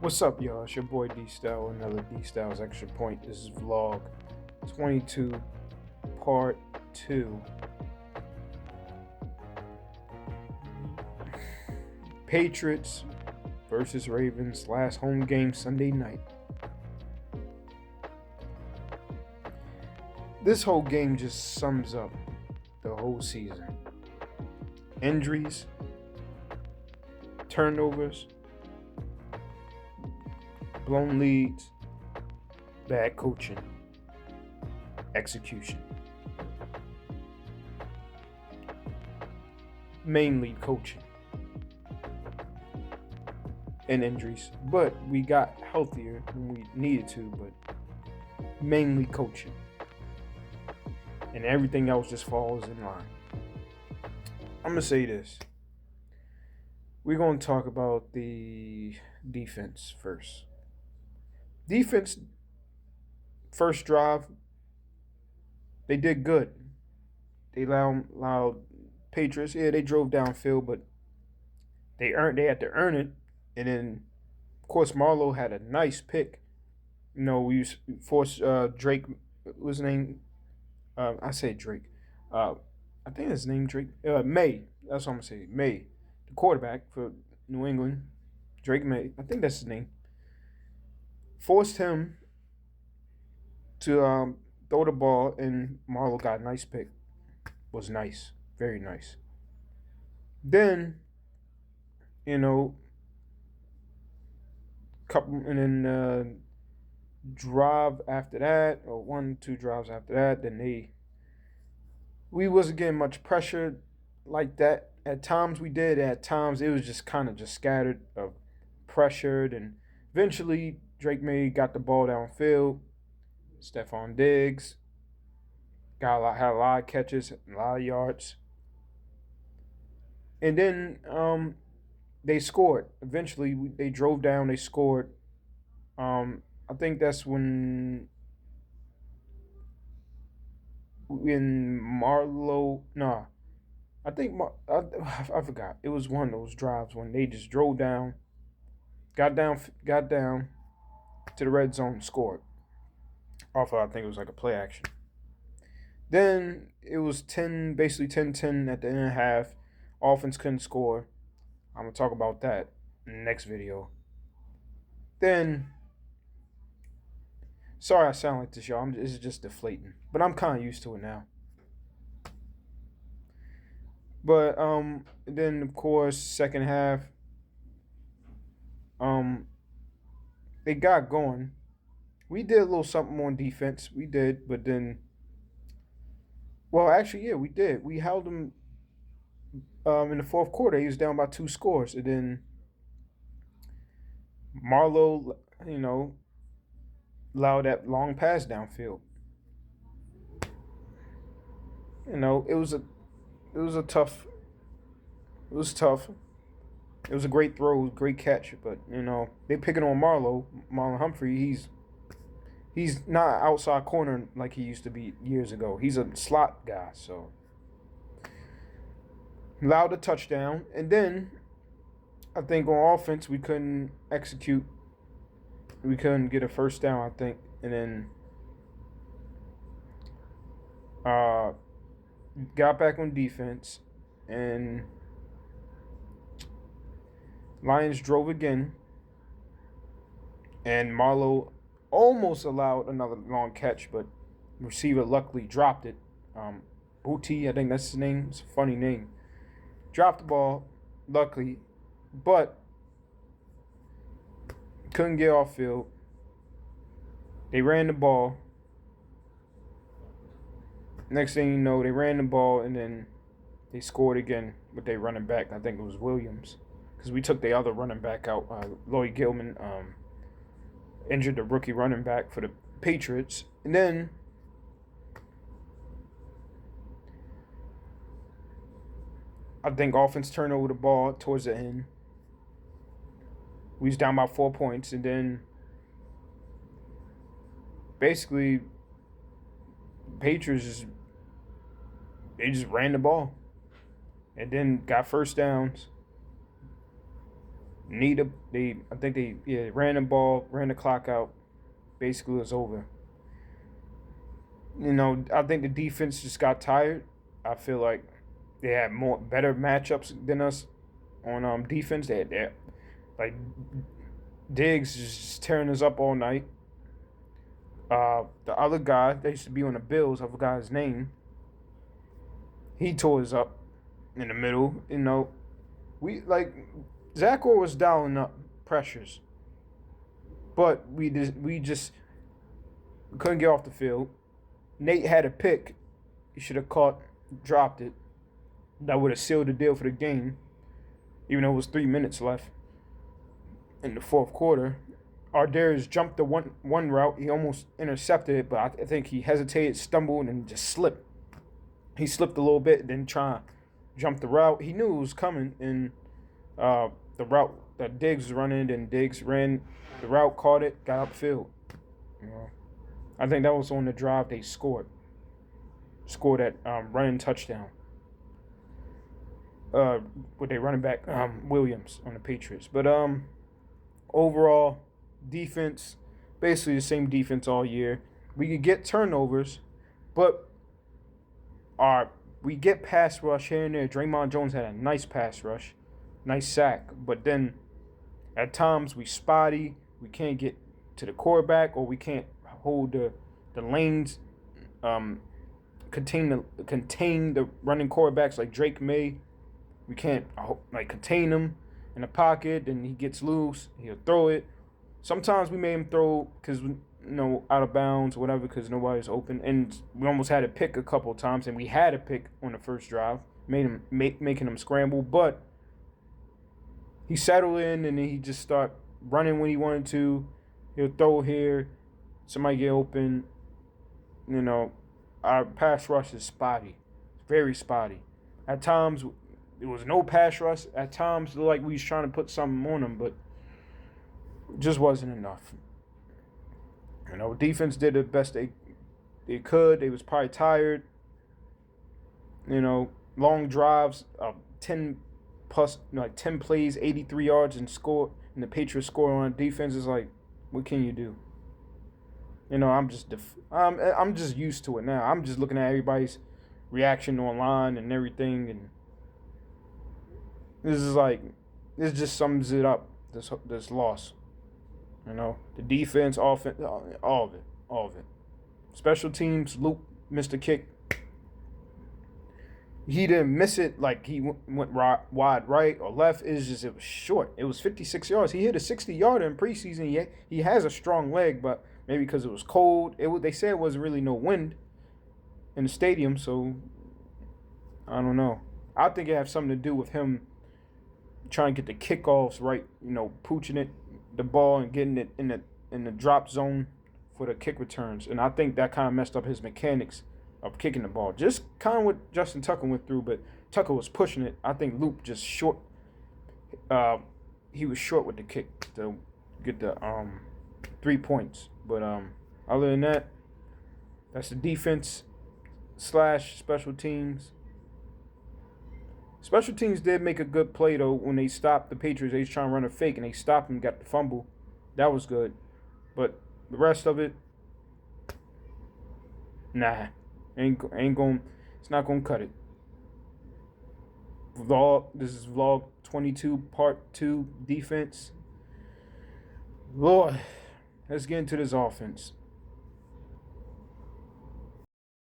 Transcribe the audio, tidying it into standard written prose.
What's up, y'all? It's your boy D-STÄL, another D-STAL'S Extrapoint. This is VLOG22, Part 2. Patriots versus Ravens, last home game Sunday night. This whole game just sums up the whole season. Injuries, turnovers, blown leads, bad coaching, execution. Mainly coaching and injuries, but we got healthier when we needed to, but mainly coaching. And everything else just falls in line. I'm going to say this. We're going to talk about the defense first. Defense, first drive, they did good. They allowed Patriots, they drove downfield, but they had to earn it. And then, of course, Marlowe had a nice pick. You know, we forced Drake, what was his name? I say Drake. I think his name Drake. May. That's what I'm going to say. May. The quarterback for New England. Drake May. I think that's his name. Forced him to throw the ball, and Marlowe got a nice pick. Was nice. Very nice. Then, drive after that, or 1-2 drives after that, then we wasn't getting much pressure like that. At times we did. At times it was just kind of just scattered of pressured, and eventually Drake May got the ball downfield. Stephon Diggs had a lot of catches, a lot of yards. And then they scored. Eventually, they drove down. They scored. I think that's when Marlowe. Nah, I think I forgot. It was one of those drives when they just drove down, got down to the red zone, and scored. Off of, I think it was like a play action. Then it was basically 10-10 at the end of the half. Offense couldn't score. I'm going to talk about that in the next video. Then, sorry I sound like this, y'all. This is just deflating. But I'm kind of used to it now. But then, of course, second half, they got going. We did a little something on defense. We did, but then, well, actually, yeah, we did. We held them in the fourth quarter. He was down by 2 scores. And then Marlowe, allowed that long pass downfield. It was tough. It was tough. It was a great throw, great catch, but they picking on Marlon Humphrey. He's not outside corner like he used to be years ago. He's a slot guy, so allowed a touchdown. And then I think on offense we couldn't execute. We couldn't get a first down, I think. And then got back on defense, and Lions drove again, and Marlowe almost allowed another long catch, but receiver luckily dropped it. Booty, I think that's his name. It's a funny name. Dropped the ball, luckily, but couldn't get off field. They ran the ball. Next thing you know, they ran the ball, and then they scored again with their running back. I think it was Williams, because we took the other running back out. Lloyd Gilman injured the rookie running back for the Patriots. And then I think offense turned over the ball towards the end. We was down by 4 points, and then basically Patriots just ran the ball and then got first downs. I think they ran the ball, ran the clock out. Basically, it was over. I think the defense just got tired. I feel like they had better matchups than us on defense. They had like Diggs just tearing us up all night. The other guy that used to be on the Bills, I forgot his name. He tore us up in the middle. We Zach Orr was dialing up pressures, but we just couldn't get off the field. Nate had a pick. He should have dropped it. That would have sealed the deal for the game, even though it was 3 minutes left in the fourth quarter. Ardarius jumped the one route. He almost intercepted it, but I think he hesitated, stumbled, and just slipped. He slipped a little bit, then trying to jump the route. He knew it was coming, and the route that Diggs was running, and Diggs ran the route, caught it, got upfield. I think that was on the drive they scored that running touchdown. With their running back Williams on the Patriots. But overall, defense, basically the same defense all year. We could get turnovers, but we get pass rush here and there. Draymond Jones had a nice pass rush, nice sack, but then at times we spotty. We can't get to the quarterback, or we can't hold the lanes, contain the running quarterbacks like Drake May. We can't contain him in the pocket. Then he gets loose. He'll throw it. Sometimes we made him throw because out of bounds or whatever because nobody's open. And we almost had a pick a couple of times, and we had a pick on the first drive, making him scramble. But he settled in, and then he just start running when he wanted to. He'll throw here. Somebody get open. Our pass rush is spotty. It's very spotty. At times, there was no pass rush. At times, like we was trying to put something on them, but it just wasn't enough. Defense did the best they could. They was probably tired. Long drives, 10 plays, 83 yards and the Patriots score on defense is like, what can you do? I'm just used to it now. I'm just looking at everybody's reaction online and everything, and this just sums it up. This loss, the defense, offense, all of it. Special teams, Luke missed a kick. He didn't miss it like he went wide right or left. It was short. It was 56 yards. He hit a 60-yarder in preseason. He has a strong leg, but maybe because it was cold. They said it wasn't really no wind in the stadium, so I don't know. I think it has something to do with him trying to get the kickoffs right, pooching the ball and getting it in the drop zone for the kick returns. And I think that kind of messed up his mechanics of kicking the ball. Just kind of what Justin Tucker went through, but Tucker was pushing it. I think Luke just short. He was short with the kick to get the 3 points. But other than that, that's the defense / special teams. Special teams did make a good play, though, when they stopped the Patriots. They was trying to run a fake, and they stopped and got the fumble. That was good. But the rest of it, nah. It's not going to cut it. This is VLOG22, part 2, defense. Lord, let's get into this offense.